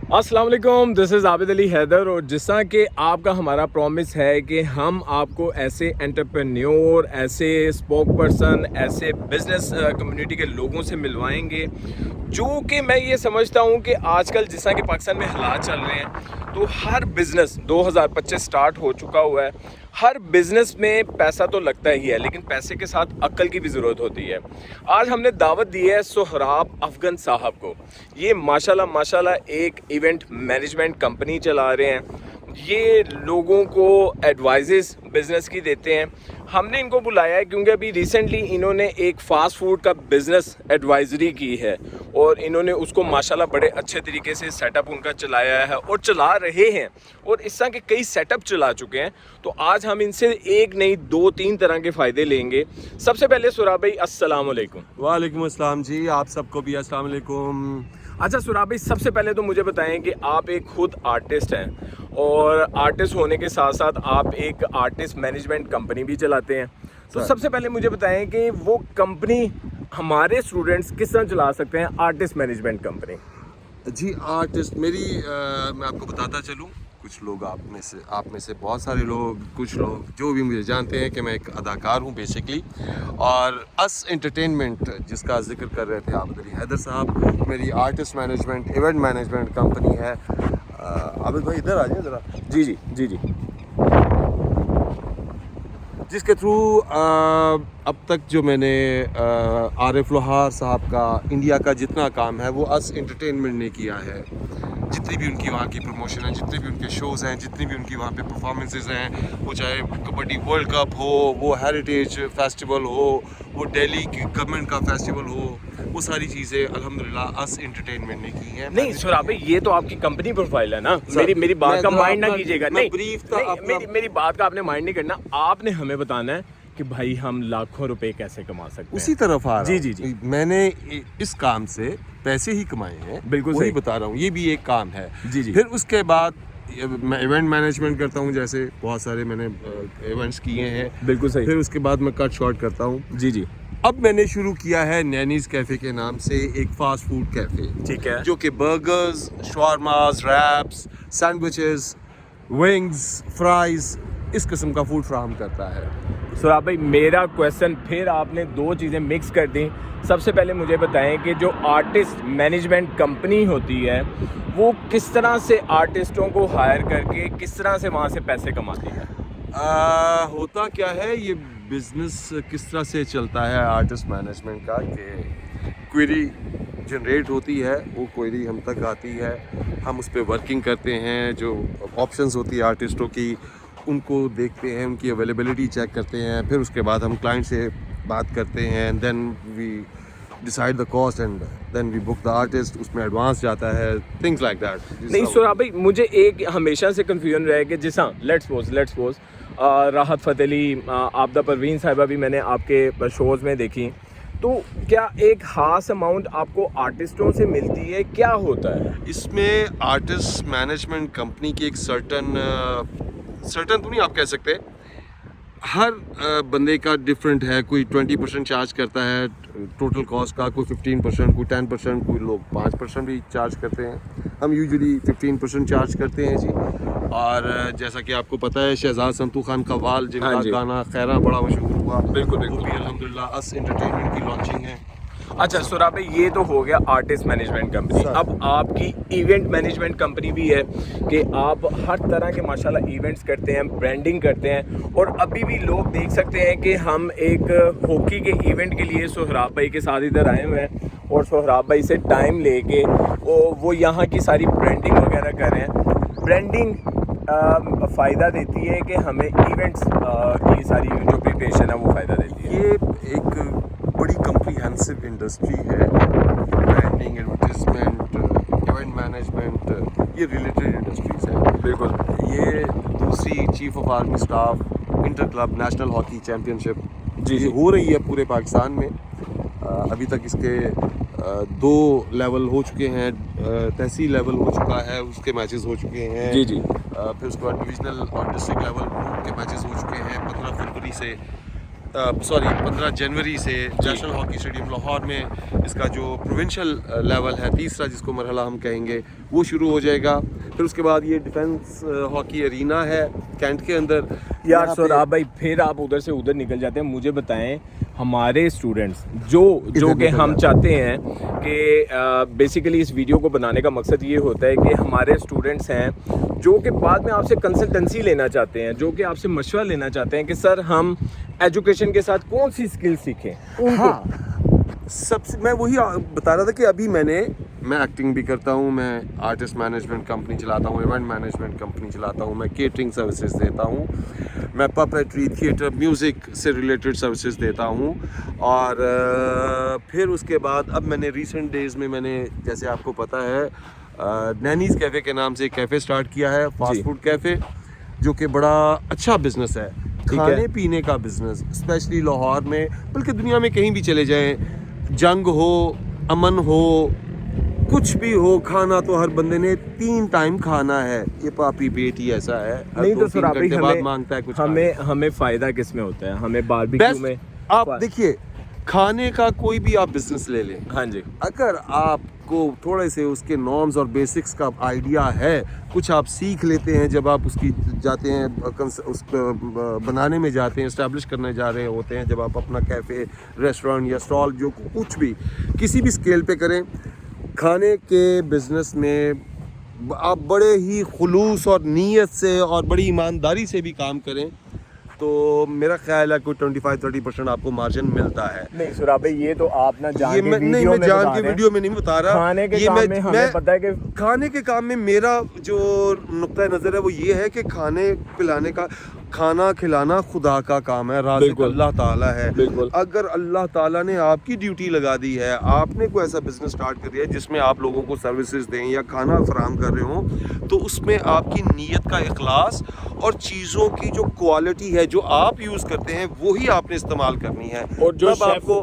अस्सलाम वालेकुम, this is Abid Ali Haider. और जिस कि आपका हमारा प्रॉमिस है कि हम आपको ऐसे एंटरप्रेन्योर, ऐसे स्पोक पर्सन, ऐसे बिज़नेस कम्युनिटी के लोगों से मिलवाएंगे जो कि मैं ये समझता हूँ कि आजकल जिस कि पाकिस्तान में हालात चल रहे हैं, तो हर बिज़नेस 2025 स्टार्ट हो चुका हुआ है। हर बिज़नेस में पैसा तो लगता ही है, लेकिन पैसे के साथ अक्ल की भी ज़रूरत होती है। आज हमने दावत दी है सोहराब अफगन साहब को। ये माशाल्लाह एक इवेंट मैनेजमेंट कंपनी चला रहे हैं। ये लोगों को एडवाइजेस बिज़नेस की देते हैं। हमने इनको बुलाया है क्योंकि अभी रिसेंटली इन्होंने एक फ़ास्ट फूड का बिज़नेस एडवाइज़री की है और इन्होंने उसको माशाल्लाह बड़े अच्छे तरीके से सेटअप उनका चलाया है और चला रहे हैं, और इस तरह के कई सेटअप चला चुके हैं। तो आज हम इनसे एक नहीं दो तीन तरह के फ़ायदे लेंगे। सबसे पहले सुराब भाई, अस्सलाम वालेकुम। वालेकुम अस्सलाम जी, आप सबको भी अस्सलाम वालेकुम। अच्छा सुराब भाई, सबसे पहले तो मुझे बताएं कि आप एक खुद आर्टिस्ट हैं और आर्टिस्ट होने के साथ साथ आप एक आर्टिस्ट मैनेजमेंट कंपनी भी चलाते हैं। तो सबसे पहले मुझे बताएं कि वो कंपनी हमारे स्टूडेंट्स किस तरह चला सकते हैं, आर्टिस्ट मैनेजमेंट कंपनी। जी आर्टिस्ट मैं आपको बताता चलूँ। कुछ लोग आप में से बहुत सारे लोग, कुछ लोग जो भी मुझे जानते हैं कि मैं एक अदाकार हूँ बेसिकली, और अस एंटरटेनमेंट जिसका जिक्र कर रहे थे आबिद अली हैदर साहब, मेरी artist management event management company है। आबिद भाई इधर आ जाइए ज़रा। जी जी जी जी। जिसके थ्रू अब तक जो मैंने आरिफ लोहार साहब का इंडिया का जितना काम है वो अस एंटरटेनमेंट ने किया है। जितनी भी उनकी वहाँ की प्रमोशन है, जितने भी उनके शोज़ हैं, जितनी भी उनकी वहाँ पे परफॉर्मेंसेस हैं, वो चाहे कबड्डी वर्ल्ड कप हो, वो हेरिटेज फेस्टिवल हो, वो दिल्ली की गवर्नमेंट का फेस्टिवल हो, वो सारी चीज़ें अल्हम्दुलिल्लाह अस एंटरटेनमेंट ने की हैं। नहीं सुराब भाई, ये तो आपकी कंपनी प्रोफाइल है ना। मेरी बात का माइंड ना कीजिएगा। नहीं, मेरी बात का आपने माइंड नहीं करना। आपने हमें बताना है कि भाई हम लाखों रुपए कैसे कमा सकते हैं। उसी तरफ आ रहा हूँ। जी जी। मैंने इस काम से पैसे ही कमाए हैं, बिल्कुल वही सही बता रहा हूँ। ये भी एक काम है। जी जी। फिर उसके बाद मैं इवेंट मैनेजमेंट करता हूँ, जैसे बहुत सारे मैंने इवेंट्स किए हैं। बिल्कुल सही। फिर उसके बाद मैं कट शॉर्ट करता हूँ। जी जी। अब मैंने शुरू किया है नैनीज कैफ़े के नाम से एक फास्ट फूड कैफ़े, ठीक है। जो कि burgers, shawarmas, wraps, sandwiches, wings, fries, इस किस्म का फूड फ्राहम करता है। सुराब भाई, मेरा क्वेश्चन फिर आपने दो चीज़ें मिक्स कर दी। सबसे पहले मुझे बताएं कि जो आर्टिस्ट मैनेजमेंट कंपनी होती है वो किस तरह से आर्टिस्टों को हायर करके किस तरह से वहाँ से पैसे कमाती है। होता क्या है, ये बिजनेस किस तरह से चलता है आर्टिस्ट मैनेजमेंट का, कि क्वेरी जनरेट होती है, वो क्वेरी हम तक आती है, हम उस पर वर्किंग करते हैं, जो ऑप्शंस होती है आर्टिस्टों की उनको देखते हैं, उनकी अवेलेबिलिटी चेक करते हैं, फिर उसके बाद हम क्लाइंट से बात करते हैं, then we decide the cost and then we book the artist, उसमें एडवांस जाता है, थिंग्स लाइक दैट। नहीं सुराब भाई, मुझे एक हमेशा से कन्फ्यूजन रहा है कि जिस लेट्स सपोज राहत फ़तेह अली, आबदा परवीन साहिबा भी मैंने आपके शोज़ में देखी, तो क्या एक खास अमाउंट आपको आर्टिस्टों से मिलती है, क्या होता है इसमें? आर्टिस्ट मैनेजमेंट कंपनी की एक सर्टन तो नहीं आप कह सकते, हर बंदे का डिफरेंट है। कोई 20% चार्ज करता है टोटल कॉस्ट का, कोई 15%, कोई 10%, कोई लोग 5% भी चार्ज करते हैं। हम यूजुअली 15% चार्ज करते हैं जी। और जैसा कि आपको पता है, शहजाद संतू खान कव्वाल जिनका गाना खैरा बड़ा मशहूर हुआ, बिल्कुल वो भी अल्हम्दुलिल्लाह अस एंटरटेनमेंट की लॉन्चिंग है। अच्छा सुराब भाई, ये तो हो गया आर्टिस्ट मैनेजमेंट कंपनी। अब आपकी इवेंट मैनेजमेंट कंपनी भी है कि आप हर तरह के माशाल्लाह इवेंट्स करते हैं, ब्रांडिंग करते हैं, और अभी भी लोग देख सकते हैं कि हम एक हॉकी के इवेंट के लिए सोहराब भाई के साथ इधर आए हुए हैं और सोहराब भाई से टाइम लेके वो यहाँ की सारी ब्रांडिंग वगैरह कर रहे हैं। ब्रांडिंग फ़ायदा देती है कि हमें इवेंट्स की सारी जो प्रिपरेशन है वो फ़ायदा देती है। ये एक बड़ी कम्प्रीहेंसिव इंडस्ट्री है, ब्रांडिंग, एडवर्टीजमेंट, इवेंट मैनेजमेंट, ये रिलेटेड इंडस्ट्रीज हैं। बिल्कुल। ये दूसरी chief of army staff inter club national hockey championship जी जी हो रही है पूरे पाकिस्तान में। अभी तक इसके 2 लेवल हो चुके हैं, तहसील लेवल हो चुका है, उसके मैचेस हो चुके हैं। जी जी। फिर उसके बाद डिविजनल और डिस्ट्रिक्ट लेवल के मैचेस हो चुके हैं। 15 फरवरी से 15 जनवरी से नेशनल हॉकी स्टेडियम लाहौर में इसका जो प्रोविंशियल लेवल है, तीसरा जिसको मरहला हम कहेंगे, वो शुरू हो जाएगा। फिर उसके बाद ये डिफेंस हॉकी अरीना है कैंट के अंदर। यार सोराब भाई, फिर आप उधर से उधर निकल जाते हैं। मुझे बताएं, हमारे स्टूडेंट्स जो कि हम चाहते हैं कि बेसिकली इस वीडियो को बनाने का मकसद ये होता है कि हमारे स्टूडेंट्स हैं जो कि बाद में आपसे कंसल्टेंसी लेना चाहते हैं, जो कि आपसे मशवरा लेना चाहते हैं कि सर हम एजुकेशन के साथ कौन सी स्किल सीखें उनको। हाँ, सबसे मैं वही बता रहा था कि अभी मैं एक्टिंग भी करता हूँ, मैं आर्टिस्ट मैनेजमेंट कंपनी चलाता हूँ, इवेंट मैनेजमेंट कंपनी चलाता हूँ, मैं केटरिंग सर्विसेज देता हूँ, मैं पपेट्री, थिएटर, म्यूज़िक से रिलेटेड सर्विसेज देता हूँ। और फिर उसके बाद अब मैंने रिसेंट डेज़ में जैसे आपको पता है नैनीज़ कैफ़े के नाम से एक कैफ़े स्टार्ट किया है, फास्ट फूड कैफ़े, जो कि बड़ा अच्छा बिज़नेस है, खाने पीने का बिज़नेस, स्पेशली लाहौर में, बल्कि दुनिया में कहीं भी चले जाएं, जंग हो, अमन हो, कुछ भी हो, खाना तो हर बंदे ने 3 टाइम खाना है। ये पापी बेटी ऐसा है, नहीं तो सर आप बाद मांगता है कुछ। हमें फ़ायदा किस में होता है? हमें बारबेक्यू में। आप देखिए, खाने का कोई भी आप बिजनेस ले लें, हाँ जी, अगर आपको थोड़े से उसके नॉर्म्स और बेसिक्स का आइडिया है, कुछ आप सीख लेते हैं जब आप उसकी जाते हैं उस बनाने में जाते हैं, इस्टेब्लिश करने जा रहे होते हैं, जब आप अपना कैफ़े, रेस्टोरेंट या स्टॉल जो कुछ भी किसी भी स्केल पे करें, खाने के बिज़नेस में आप बड़े ही खुलूस और नीयत से और बड़ी ईमानदारी से भी काम करें तो मेरा ख्याल है कोई 25-30% आपको मार्जिन मिलता है। नहीं सुराब भाई, ये तो आप ना जान के मैं जान के वीडियो में नहीं बता रहा। खाने के काम में हमें पता है कि खाने के काम में मेरा जो नुक्ता नज़र है वो ये है कि खाने पिलाने का, खाना खिलाना खुदा का काम है, राज़िक अल्लाह ताला है। अगर अल्लाह ताला ने आपकी ड्यूटी लगा दी है, आपने कोई ऐसा बिजनेस स्टार्ट कर दिया है जिसमें आप लोगों को सर्विसेज दें या खाना फराहम कर रहे हो, तो उसमें आपकी नीयत का इखलास और चीज़ों की जो क्वालिटी है जो आप यूज़ करते हैं वही आपने इस्तेमाल करनी है। और जो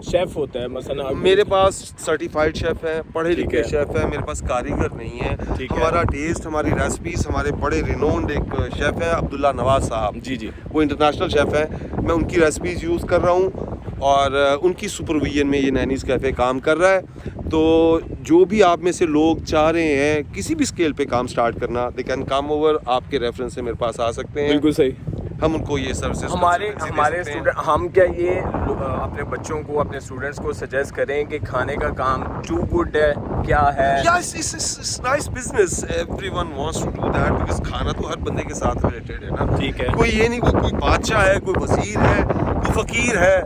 शेफ होता है, मसलन मेरे पास सर्टिफाइड शेफ़ है, पढ़े लिखे शेफ़ है, मेरे पास कारीगर नहीं है। हमारा टेस्ट, हमारी रेसिपीज, हमारे बड़े रिनोन्ड एक शेफ़ है अब्दुल्ला नवाज साहब, जी, वो इंटरनेशनल शेफ़ है, मैं उनकी रेसिपीज़ यूज़ कर रहा हूँ और उनकी सुपरविजन में ये नैनीज़ कैफ़े काम कर रहा है। तो जो भी आप में से लोग चाह रहे हैं किसी भी स्केल पे काम स्टार्ट करना, दे कैन कम ओवर, आपके रेफरेंस से मेरे पास आ सकते हैं। बिल्कुल सही, हम उनको ये सर्विसेज हमारे स्टूडेंट, हम क्या ये अपने बच्चों को, अपने स्टूडेंट्स को सजेस्ट करें कि खाने का काम टू गुड है, क्या है? it's nice business, everyone wants to do that because खाना तो हर बंदे के साथ रिलेटेड है ना। ठीक है, कोई ये नहीं कोई बादशाह है, कोई वजीर है, कोई फकीर है,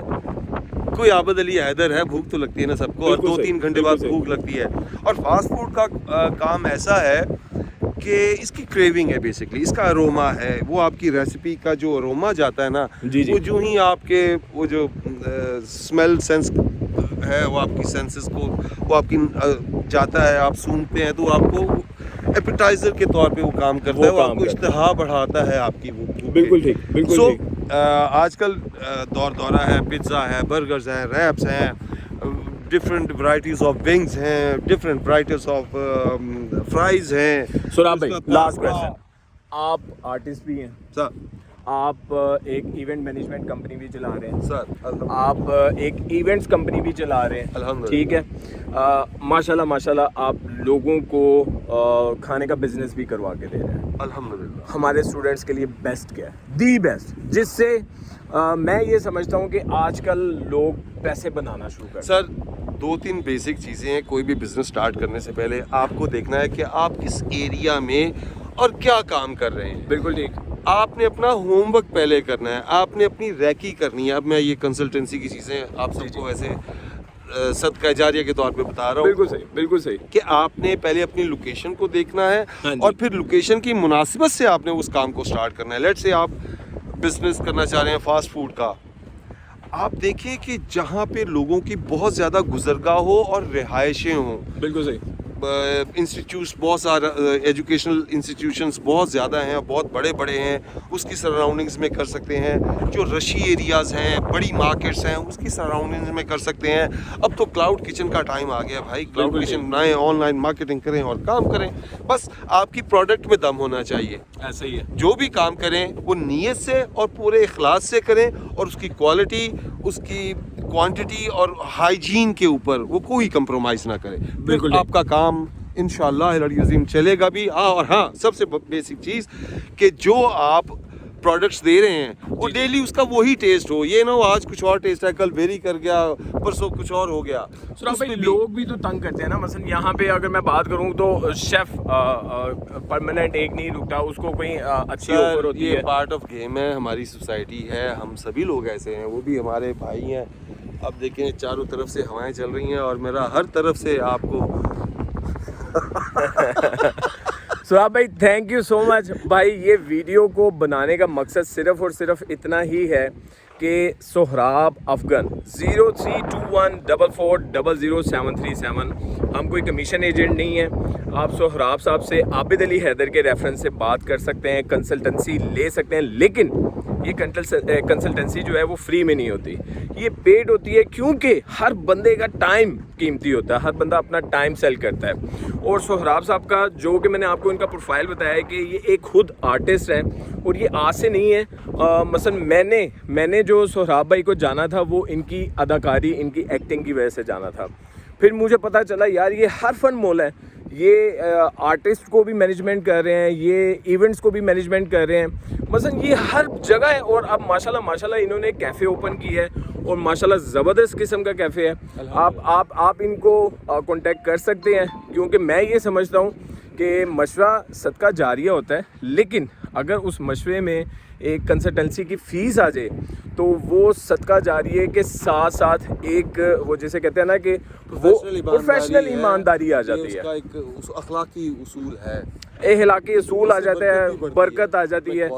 कोई आबद अली हैदर है, भूख तो लगती है ना सबको, और 2-3 घंटे बाद भूख लगती है। और फास्ट फूड का काम ऐसा है कि इसकी क्रेविंग है, बेसिकली इसका अरोमा है, वो आपकी रेसिपी का जो अरोमा जाता है ना, वो जो ही आपके वो जो स्मेल सेंस है, वो आपकी सेंसेस को वो आपकी जाता है, आप सूंघते हैं तो आपको एपेटाइजर के तौर पे वो काम करता है, वो आपको इश्तहा बढ़ाता है आपकी वो। बिल्कुल ठीक, बिल्कुल ठीक। आजकल दौरा है, पिज्ज़ा है, बर्गर्स हैं, रैप्स हैं, डिफरेंट वैरायटीज ऑफ विंग्स हैं, डिफरेंट वैरायटीज ऑफ फ्राइज हैं। सुराब भाई, लास्ट क्वेश्चन, आप आर्टिस्ट भी हैं सर, आप एक इवेंट मैनेजमेंट कंपनी भी चला रहे हैं सर, आप एक इवेंट्स कंपनी भी चला रहे हैं, अल्हम्दुलिल्लाह, ठीक है, माशाल्लाह आप लोगों को खाने का बिजनेस भी करवा के दे रहे हैं, अल्हम्दुलिल्लाह। हमारे स्टूडेंट्स के लिए बेस्ट क्या है, दी बेस्ट, जिससे मैं ये समझता हूँ कि आजकल लोग पैसे बनाना शुरू कर। सर 2-3 बेसिक चीज़ें हैं, कोई भी बिजनेस स्टार्ट करने से पहले आपको देखना है कि आप किस एरिया में और क्या काम कर रहे हैं। बिल्कुल ठीक, आपने अपना होमवर्क पहले करना है, आपने अपनी रैकी करनी है। अब मैं ये कंसल्टेंसी की चीज़ें आप सबको वैसे सदका जारिया के तौर पे बता रहा हूँ। बिल्कुल सही, बिल्कुल सही, कि आपने पहले अपनी लोकेशन को देखना है और फिर लोकेशन की मुनासिबत से आपने उस काम को स्टार्ट करना है। लेट्स से आप बिजनेस करना चाह रहे हैं फास्ट फूड का, आप देखें कि जहाँ पे लोगों की बहुत ज़्यादा गुजरगाह हो और रिहायशें हों। बिल्कुल सही, इंस्टीट्यूट्स बहुत सारा एजुकेशनल इंस्टीट्यूशंस बहुत ज़्यादा हैं, बहुत बड़े बड़े हैं, उसकी सराउंडिंग्स में कर सकते हैं। जो रशी एरियाज़ हैं, बड़ी मार्केट्स हैं, उसकी सराउंडिंग्स में कर सकते हैं। अब तो क्लाउड किचन का टाइम आ गया भाई, क्लाउड किचन बनाएं, ऑनलाइन मार्केटिंग करें और काम करें। बस आपकी प्रोडक्ट में दम होना चाहिए। ऐसा ही है। जो भी काम करें वो नीयत से और पूरे इखलास से करें, और उसकी क्वालिटी, उसकी क्वांटिटी और हाइजीन के ऊपर वो कोई कंप्रोमाइज़ ना करें। बिल्कुल। फिर आपका काम इंशाअल्लाह अल-अज़ीम चलेगा भी। हाँ, और हाँ, सबसे बेसिक चीज़ कि जो आप प्रोडक्ट्स दे रहे हैं वो डेली उसका वही टेस्ट हो। ये ना हो आज कुछ और टेस्ट है, कल वेरी कर गया, परसों कुछ और हो गया। भाई लोग भी तो तंग करते हैं ना। मसलन यहाँ पे अगर मैं बात करूँ तो शेफ परमानेंट एक नहीं रुकता, उसको कोई अच्छी ऑफर होती है। ये पार्ट ऑफ गेम है, हमारी सोसाइटी है, हम सभी लोग ऐसे हैं, वो भी हमारे भाई हैं। अब देखें चारों तरफ से हवाएं चल रही हैं और मेरा हर तरफ से आपको सुराब भाई थैंक यू सो मच भाई। ये वीडियो को बनाने का मकसद सिर्फ़ और सिर्फ इतना ही है कि सोहराब अफगन 032144000737, हम कोई कमीशन एजेंट नहीं है। आप सोहराब साहब से आबिद अली हैदर के रेफरेंस से बात कर सकते हैं, कंसल्टेंसी ले सकते हैं, लेकिन ये कंसल्टेंसी जो है वो फ्री में नहीं होती, ये पेड होती है, क्योंकि हर बंदे का टाइम कीमती होता है, हर बंदा अपना टाइम सेल करता है। और सोहराब साहब का जो कि मैंने आपको इनका प्रोफाइल बताया है कि ये एक खुद आर्टिस्ट है और ये आज से नहीं है। मसलन मैंने जो सोहराब भाई को जाना था वो इनकी अदाकारी, इनकी एक्टिंग की वजह से जाना था। फिर मुझे पता चला यार ये हर फन मोल है, ये आर्टिस्ट को भी मैनेजमेंट कर रहे हैं, ये इवेंट्स को भी मैनेजमेंट कर रहे हैं, मसलन ये हर जगह है। और अब माशाल्लाह इन्होंने कैफ़े ओपन की है और माशाल्लाह ज़बरदस्त किस्म का कैफ़े है। आप इनको कांटेक्ट कर सकते हैं, क्योंकि मैं ये समझता हूँ कि मशवरा सदका जारिया होता है, लेकिन अगर उस मशवरे में एक कंसल्टेंसी की फ़ीस आ जाए तो वो सदका जारिये के साथ साथ एक वो जैसे कहते हैं ना कि वो प्रोफेशनल ईमानदारी आ जाती है, एक अखलाकी उसूल है, अखलाकी उसूल आ जाता है, बरकत आ जाती है।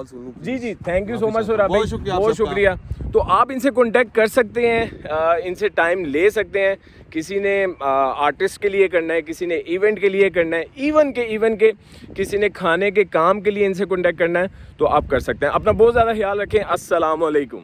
जी thank you so much Sohrab भाई, बहुत शुक्रिया। तो आप इनसे कांटेक्ट कर सकते हैं, इनसे टाइम ले सकते हैं। किसी ने आर्टिस्ट के लिए करना है, किसी ने इवेंट के लिए करना है, इवन के किसी ने खाने के काम के लिए इनसे कांटेक्ट करना है, तो आप कर सकते हैं। अपना बहुत ज़्यादा ख्याल रखें। अस्सलाम वालेकुम।